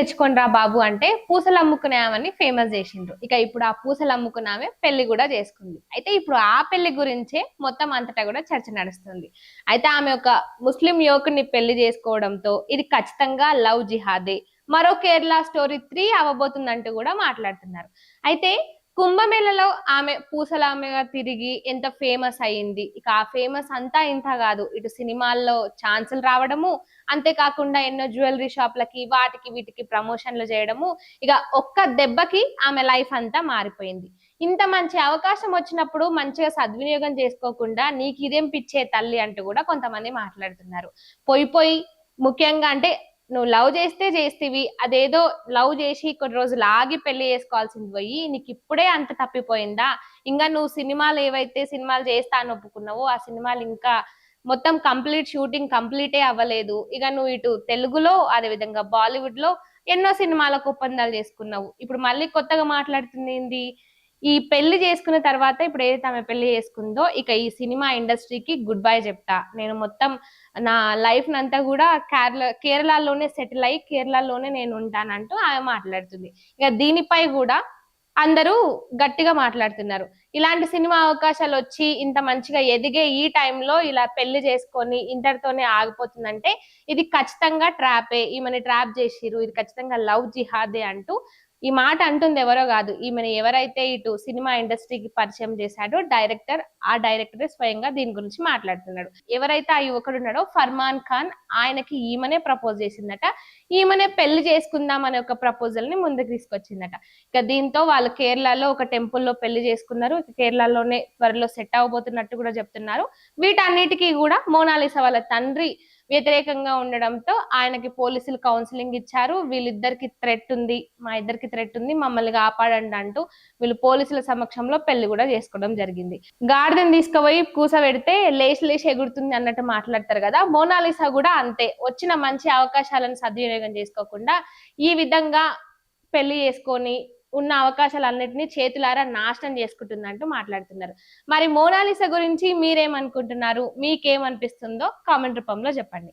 మెచ్చుకోనరా బాబు అంటే పూసలు అమ్ముకునే ఆమెని ఫేమస్ చేసిండ్రు. ఇక ఇప్పుడు ఆ పూసలు అమ్ముకున్న ఆమె పెళ్లి కూడా చేసుకుంది. అయితే ఇప్పుడు ఆ పెళ్లి గురించే మొత్తం అంతటా కూడా చర్చ నడుస్తుంది. అయితే ఆమె ఒక ముస్లిం యువకుని పెళ్లి చేసుకోవడంతో ఇది ఖచ్చితంగా లవ్ జిహాదే, మరో కేరళ స్టోరీ 3 అవ్వబోతుందంటూ కూడా మాట్లాడుతున్నారు. అయితే కుంభమేళలో ఆమె పూసలామెగా తిరిగి ఎంత ఫేమస్ అయ్యింది. ఇక ఆ ఫేమస్ అంతా ఇంత కాదు, ఇటు సినిమాల్లో ఛాన్సులు రావడము, అంతేకాకుండా ఎన్నో జ్యువెలరీ షాప్లకి వాటికి వీటికి ప్రమోషన్లు చేయడము, ఇక ఒక్క దెబ్బకి ఆమె లైఫ్ అంతా మారిపోయింది. ఇంత మంచి అవకాశం వచ్చినప్పుడు మంచిగా సద్వినియోగం చేసుకోకుండా నీకు ఇదేం పిచ్చే తల్లి అంటూ కూడా కొంతమంది మాట్లాడుతున్నారు. పోయి పోయి ముఖ్యంగా అంటే నువ్వు లవ్ చేస్తే చేస్తేవి, అదేదో లవ్ చేసి కొన్ని రోజులు ఆగి పెళ్లి చేసుకోవాల్సింది పోయి నీకు ఇప్పుడే అంత తప్పిపోయిందా? ఇంకా నువ్వు సినిమాలు ఏవైతే సినిమాలు చేస్తా అని ఒప్పుకున్నావో ఆ సినిమాలు ఇంకా మొత్తం కంప్లీట్ షూటింగ్ కంప్లీటే అవ్వలేదు. ఇక నువ్వు ఇటు తెలుగులో అదే విధంగా బాలీవుడ్ లో ఎన్నో సినిమాలకు ఒప్పందాలు చేసుకున్నావు. ఇప్పుడు మళ్ళీ కొత్తగా మాట్లాడుతుంది ఏంది? ఈ పెళ్లి చేసుకున్న తర్వాత ఇప్పుడు ఏదైతే ఆమె పెళ్లి చేసుకుందో ఇక ఈ సినిమా ఇండస్ట్రీకి గుడ్ బై చెప్తా, నేను మొత్తం నా లైఫ్ నంతా కూడా కేరళలోనే సెటిల్ అయ్యి కేరళలోనే నేను ఉంటానంటూ ఆమె మాట్లాడుతుంది. ఇక దీనిపై కూడా అందరూ గట్టిగా మాట్లాడుతున్నారు. ఇలాంటి సినిమా అవకాశాలు వచ్చి ఇంత మంచిగా ఎదిగే ఈ టైంలో ఇలా పెళ్లి చేసుకొని ఇంటర్తోనే ఆగిపోతుందంటే ఇది ఖచ్చితంగా ట్రాపే, ఈమెని ట్రాప్ చేసిరు, ఇది ఖచ్చితంగా లవ్ జిహాదే అంటూ ఈ మాట అంటుంది ఎవరో కాదు, ఈమెను ఎవరైతే ఇటు సినిమా ఇండస్ట్రీకి పరిచయం చేశాడో డైరెక్టర్, ఆ డైరెక్టరే స్వయంగా దీని గురించి మాట్లాడుతున్నాడు. ఎవరైతే ఆ యువకుడు ఉన్నాడో ఫర్మాన్ ఖాన్, ఆయనకి ఈమెనే ప్రపోజ్ చేసిందట. ఈమెనే పెళ్లి చేసుకుందాం అనే ఒక ప్రపోజల్ ని ముందుకు తీసుకొచ్చిందట. ఇక దీంతో వాళ్ళు కేరళలో ఒక టెంపుల్లో పెళ్లి చేసుకున్నారు. కేరళలోనే త్వరలో సెట్ అవ్వబోతున్నట్టు కూడా చెప్తున్నారు. వీటన్నిటికీ కూడా మోనాలిసా వాళ్ళ తండ్రి వ్యతిరేకంగా ఉండడంతో ఆయనకి పోలీసులు కౌన్సిలింగ్ ఇచ్చారు. వీళ్ళిద్దరికి థ్రెట్ ఉంది, మా ఇద్దరికి థ్రెట్ ఉంది, మమ్మల్ని కాపాడండి అంటూ వీళ్ళు పోలీసుల సమక్షంలో పెళ్లి కూడా చేసుకోవడం జరిగింది. గాడిదని తీసుకుపోయి కూసబెడితే లేచి లేచి ఎగురుతుంది అన్నట్టు మాట్లాడతారు కదా, మోనాలిసా కూడా అంతే. వచ్చిన మంచి అవకాశాలను సద్వినియోగం చేసుకోకుండా ఈ విధంగా పెళ్లి చేసుకొని ఉన్న అవకాశాలన్నిటినీ చేతులారా నాశనం చేసుకుంటుందంటూ మాట్లాడుతున్నారు. మరి మోనాలిసా గురించి మీరేమనుకుంటున్నారు? మీకేమనిపిస్తుందో కామెంట్ రూపంలో చెప్పండి.